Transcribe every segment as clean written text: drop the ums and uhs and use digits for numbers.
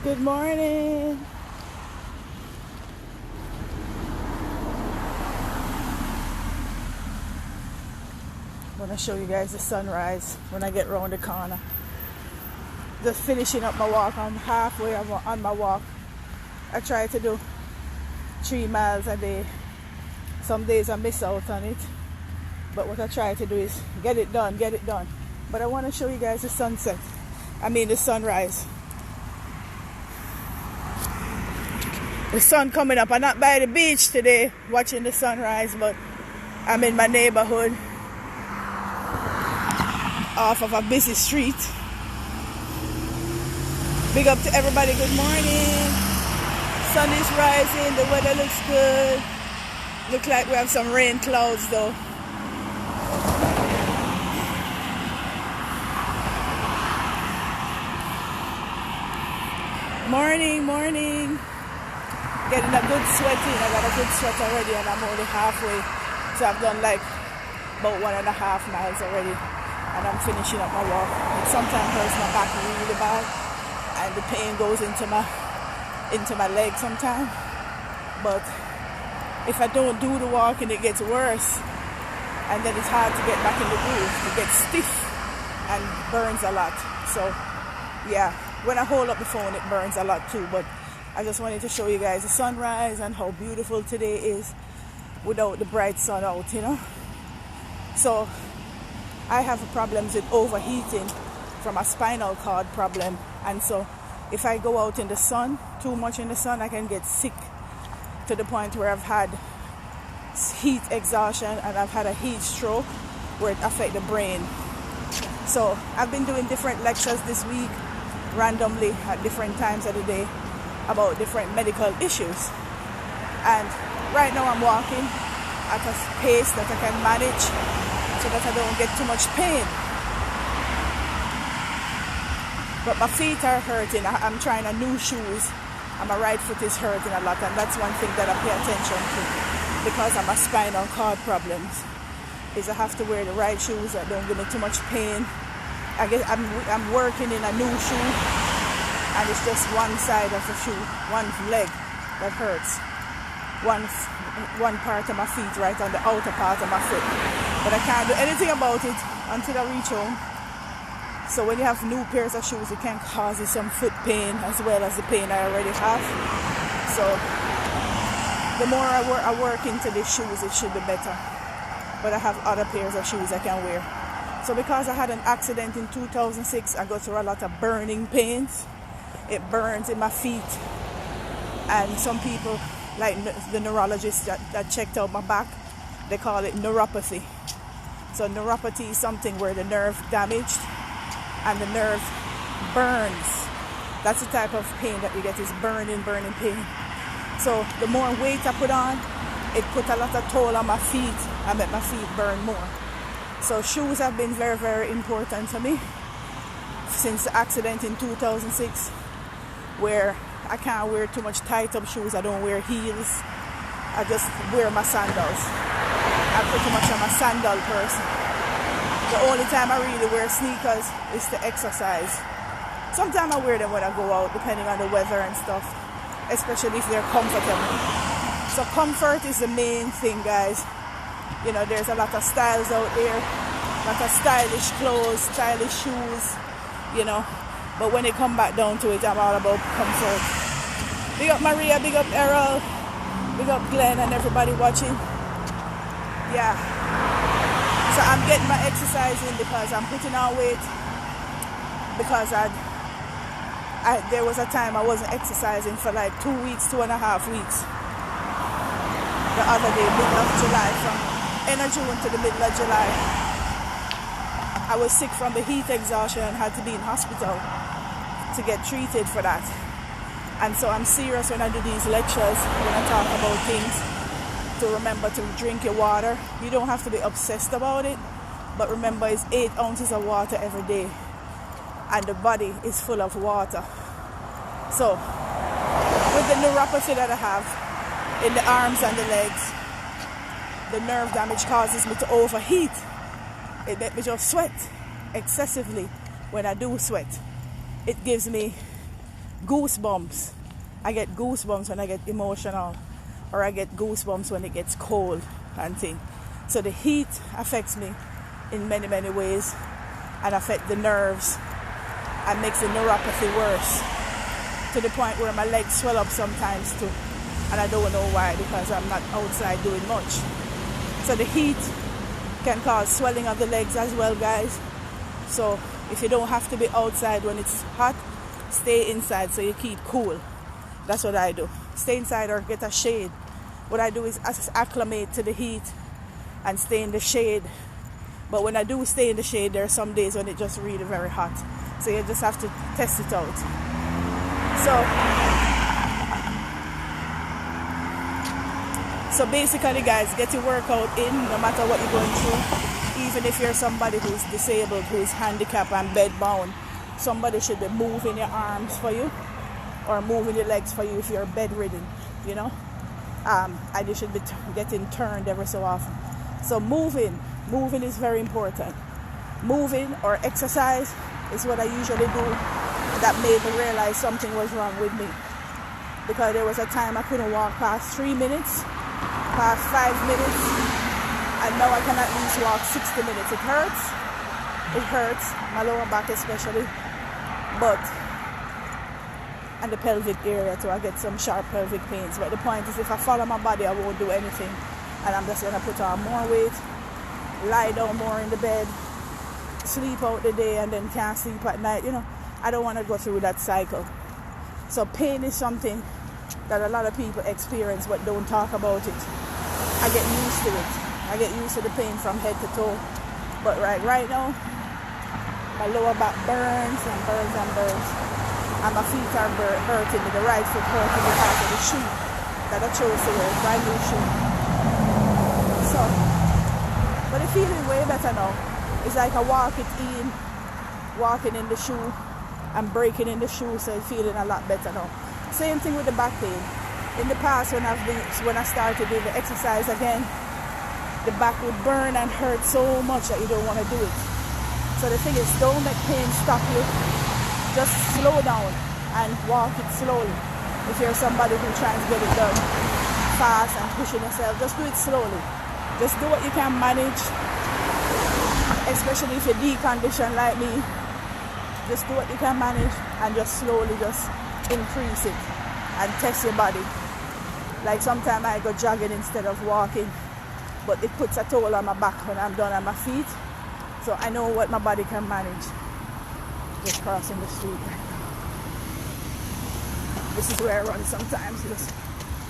Good morning. I'm gonna show you guys the sunrise when I get around the corner. Just finishing up my walk. I'm halfway on my walk. I try to do 3 miles a day. Some days I miss out on it, but what I try to do is get it done. But I want to show you guys the sunset. The sunrise. The sun coming up. I'm not by the beach today watching the sunrise, but I'm in my neighborhood off of a busy street. Big up to everybody. Good morning. Sun is rising. The weather looks good. Look like we have some rain clouds though. Morning. Getting a good sweat in. I got a good sweat already and I'm only halfway. So I've done like about 1.5 miles already. And I'm finishing up my walk. It sometimes hurts my back really bad. And the pain goes into my leg sometimes. But if I don't do the walking, it gets worse. And then it's hard to get back in the groove. It gets stiff and burns a lot. So yeah, when I hold up the phone, it burns a lot too. But I just wanted to show you guys the sunrise and how beautiful today is without the bright sun out, So I have problems with overheating from a spinal cord problem. And so if I go out in the sun, too much in the sun, I can get sick to the point where I've had heat exhaustion and I've had a heat stroke where it affects the brain. So I've been doing different lectures this week randomly at different times of the day about different medical issues. And right now I'm walking at a pace that I can manage so that I don't get too much pain. But my feet are hurting. I'm trying a new shoes and my right foot is hurting a lot, and that's one thing that I pay attention to because of my spinal cord problems is I have to wear the right shoes that don't give me too much pain. I guess I'm working in a new shoe and it's just one side of the shoe, one leg that hurts. One part of my feet, right on the outer part of my foot. But I can't do anything about it until I reach home. So when you have new pairs of shoes, it can cause you some foot pain as well as the pain I already have. So the more I work into these shoes, it should be better. But I have other pairs of shoes I can wear. So because I had an accident in 2006, I go through a lot of burning pains. It burns in my feet. And some people, like the neurologist that checked out my back, they call it neuropathy. So neuropathy is something where the nerve damaged and the nerve burns. That's the type of pain that you get, is burning pain. So the more weight I put on, it put a lot of toll on my feet and make my feet burn more. So shoes have been very, very important to me since the accident in 2006, where I can't wear too much tight up shoes. I don't wear heels. I just wear my sandals. I'm pretty much a sandal person. The only time I really wear sneakers is to exercise. Sometimes I wear them when I go out, depending on the weather and stuff, especially if they're comfortable. So comfort is the main thing, guys. There's a lot of styles out there, a lot of stylish clothes, stylish shoes, but when it come back down to it, I'm all about comfort. Big up Maria, big up Errol, big up Glenn and everybody watching. Yeah. So I'm getting my exercise in because I'm putting on weight, because there was a time I wasn't exercising for like 2 weeks, 2.5 weeks. The other day, middle of July, from end of June to the middle of July, I was sick from the heat exhaustion and had to be in hospital to get treated for that. And so I'm serious when I do these lectures, when I talk about things, to remember to drink your water. You don't have to be obsessed about it, but remember it's 8 ounces of water every day, and the body is full of water. So with the neuropathy that I have in the arms and the legs, the nerve damage causes me to overheat. It makes me just sweat excessively. When I do sweat, it gives me goosebumps. I get goosebumps when I get emotional, or I get goosebumps when it gets cold and things. So the heat affects me in many, many ways, and affect the nerves and makes the neuropathy worse, to the point where my legs swell up sometimes too, and I don't know why, because I'm not outside doing much. So the heat can cause swelling of the legs as well, guys. So if you don't have to be outside when it's hot, stay inside so you keep cool. That's what I do. Stay inside or get a shade. What I do is acclimate to the heat and stay in the shade. But when I do stay in the shade, there are some days when it's just really very hot. So you just have to test it out. So basically, guys, get your workout in no matter what you're going through. Even if you're somebody who's disabled, who's handicapped and bedbound, somebody should be moving your arms for you or moving your legs for you if you're bedridden, you know. And you should be getting turned every so often. So moving is very important. Moving or exercise is what I usually do. That made me realize something was wrong with me, because there was a time I couldn't walk past 3 minutes, past 5 minutes, and now I can at least walk 60 minutes. It hurts, my lower back especially, and the pelvic area too. I get some sharp pelvic pains, but the point is, if I follow my body, I won't do anything, and I'm just going to put on more weight, lie down more in the bed, sleep out the day, and then can't sleep at night. You know, I don't want to go through that cycle. So pain is something that a lot of people experience but don't talk about it. I get used to it. I get used to the pain from head to toe. But right now, my lower back burns, and my feet are hurting me. The right foot hurting because of the shoe that I chose to wear, brand new shoe. So, but it's feeling way better now. It's like I walking in the shoe and breaking in the shoe, so it's feeling a lot better now. Same thing with the back pain. In the past, when I started doing the exercise again, the back would burn and hurt so much that you don't want to do it. So the thing is, don't let pain stop you. Just slow down and walk it slowly. If you're somebody who tries to get it done fast and pushing yourself, just do it slowly. Just do what you can manage, especially if you're deconditioned like me. Just do what you can manage and just slowly just increase it and test your body. Like sometimes I go jogging instead of walking, but it puts a toll on my back when I'm done on my feet. So I know what my body can manage. Just crossing the street. This is where I run sometimes, just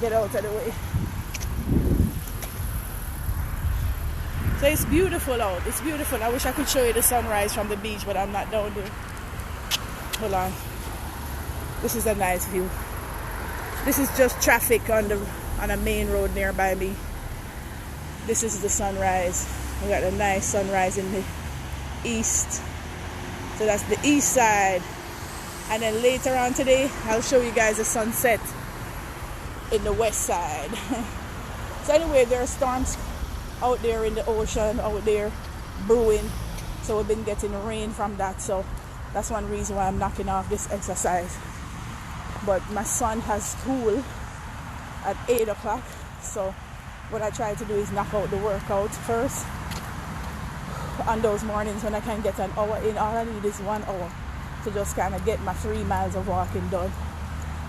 get out of the way. So it's beautiful out. It's beautiful. I wish I could show you the sunrise from the beach, but I'm not down there. Hold on. This is a nice view. This is just traffic on a main road nearby me. This is the sunrise. We got a nice sunrise in the east. So that's the east side. And then later on today, I'll show you guys the sunset in the west side. So anyway, there are storms out there in the ocean, out there brewing. So we've been getting rain from that. So that's one reason why I'm knocking off this exercise. But my son has school at 8 o'clock. So what I try to do is knock out the workout first. On those mornings when I can get an hour in, all I need is 1 hour to just kind of get my 3 miles of walking done.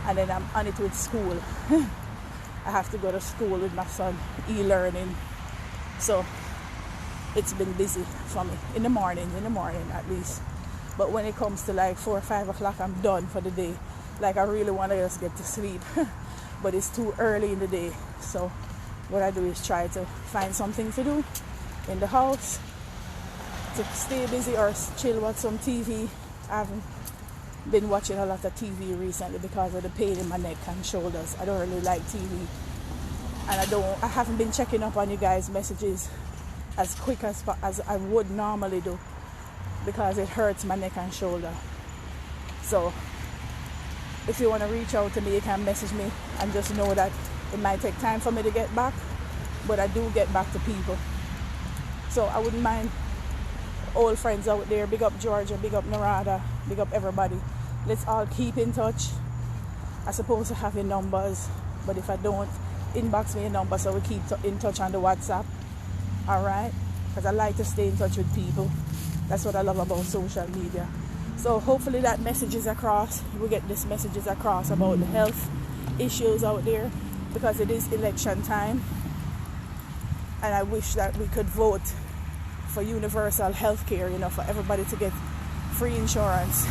And then I'm on it with school. I have to go to school with my son, e-learning. So it's been busy for me in the morning at least. But when it comes to like 4 or 5 o'clock, I'm done for the day. Like I really want to just get to sleep, but it's too early in the day. So what I do is try to find something to do in the house to stay busy or chill, watch some TV. I haven't been watching a lot of TV recently because of the pain in my neck and shoulders. I don't really like TV, and I haven't been checking up on you guys' messages as quick as I would normally do because it hurts my neck and shoulder. So if you want to reach out to me, you can message me, and just know that it might take time for me to get back, but I do get back to people. So I wouldn't mind old friends out there. Big up Georgia, big up Narada, big up everybody. Let's all keep in touch. I'm supposed to have your numbers, but if I don't, inbox me your number so we keep in touch on the WhatsApp. Alright? Because I like to stay in touch with people. That's what I love about social media. So hopefully that message is across. We get this messages across about the health issues out there, because it is election time. And I wish that we could vote for universal health care, for everybody to get free insurance.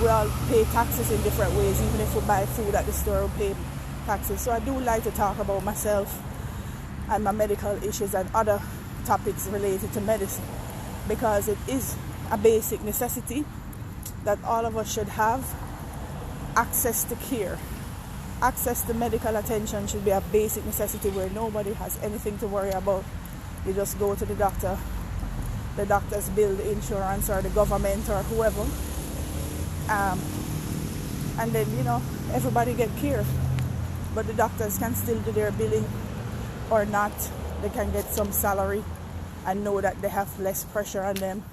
We all pay taxes in different ways. Even if we buy food at the store, we pay taxes. So I do like to talk about myself and my medical issues and other topics related to medicine, because it is a basic necessity that all of us should have. Access to care, access to medical attention should be a basic necessity where nobody has anything to worry about. You just go to the doctor, the doctors bill the insurance or the government or whoever, and then everybody get care. But the doctors can still do their billing or not. They can get some salary and know that they have less pressure on them.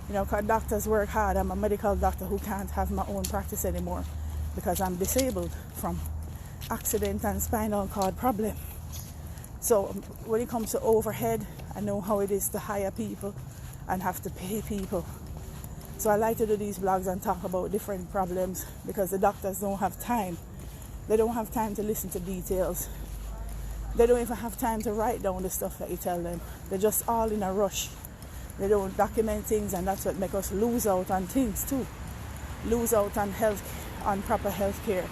Because doctors work hard. I'm a medical doctor who can't have my own practice anymore because I'm disabled from accident and spinal cord problem. So when it comes to overhead, I know how it is to hire people and have to pay people. So I like to do these blogs and talk about different problems because the doctors don't have time. They don't have time to listen to details. They don't even have time to write down the stuff that you tell them. They're just all in a rush. They don't document things, and that's what makes us lose out on things too. Lose out on proper health care,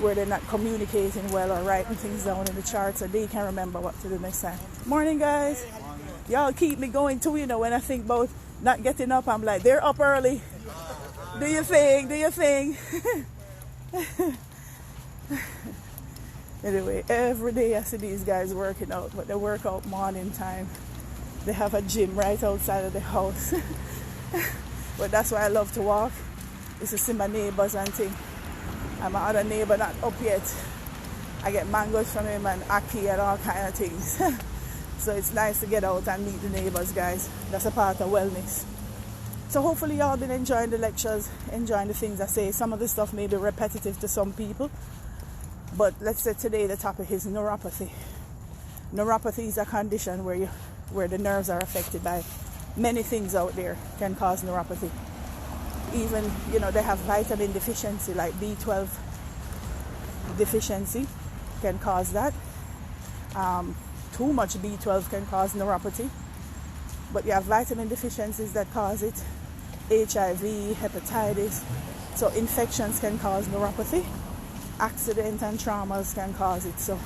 where they're not communicating well or writing things down in the charts so they can remember what to do next time. Morning, guys. Y'all keep me going too, when I think about not getting up, I'm like, they're up early. Do your thing, do your thing. Anyway, every day I see these guys working out, but they work out morning time. They have a gym right outside of the house. But that's why I love to walk, is to see my neighbors and things. And my other neighbor not up yet. I get mangoes from him and ackee and all kind of things. So it's nice to get out and meet the neighbors, guys. That's a part of wellness. So hopefully y'all been enjoying the lectures, enjoying the things I say. Some of the stuff may be repetitive to some people, but let's say today the topic is neuropathy. Neuropathy is a condition where the nerves are affected by many things out there can cause neuropathy. Even, they have vitamin deficiency, like B12 deficiency can cause that. Too much B12 can cause neuropathy. But you have vitamin deficiencies that cause it. HIV, hepatitis. So infections can cause neuropathy. Accident and traumas can cause it. So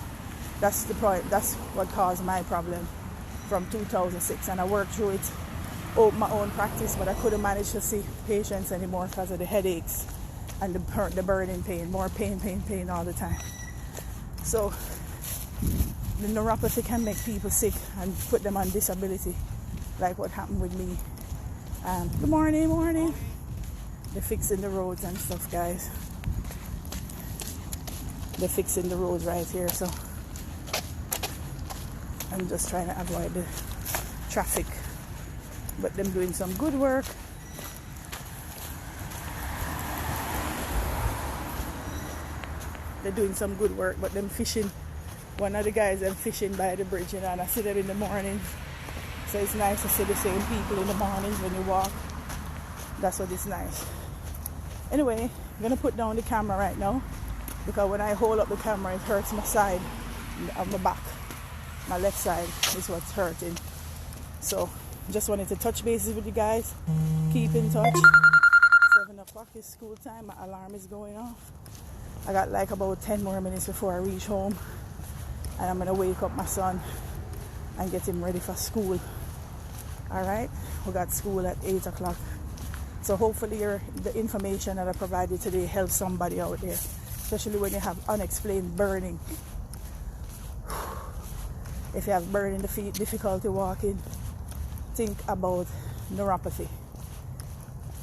that's the point. That's what caused my problem from 2006. And I worked through it, opened my own practice, but I couldn't manage to see patients anymore because of the headaches and the burning pain. More pain all the time. So the neuropathy can make people sick and put them on disability, like what happened with me. Good morning. They're fixing the roads and stuff, guys. They're fixing the roads right here, so I'm just trying to avoid the traffic. But them doing some good work. They're doing some good work, but them fishing. One of the guys them fishing by the bridge, and I see them in the morning. So it's nice to see the same people in the mornings when you walk. That's what is nice. Anyway, I'm gonna put down the camera right now because when I hold up the camera, it hurts my side of my back. My left side is what's hurting. So just wanted to touch bases with you guys. Keep in touch. 7 o'clock is school time. My alarm is going off. I got like about 10 more minutes before I reach home. And I'm going to wake up my son and get him ready for school. Alright? We got school at 8 o'clock. So hopefully the information that I provided today helps somebody out there. Especially when you have unexplained burning. If you have burning the feet, difficulty walking, think about neuropathy.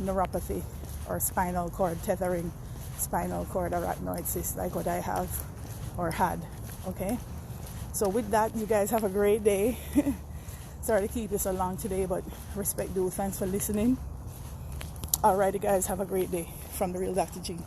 Neuropathy or spinal cord tethering, spinal cord arachnoid cyst, like what I have or had. Okay? So with that, you guys have a great day. Sorry to keep you so long today, but respect due. Thanks for listening. Alrighty, guys, have a great day. From the real Dr. Geee.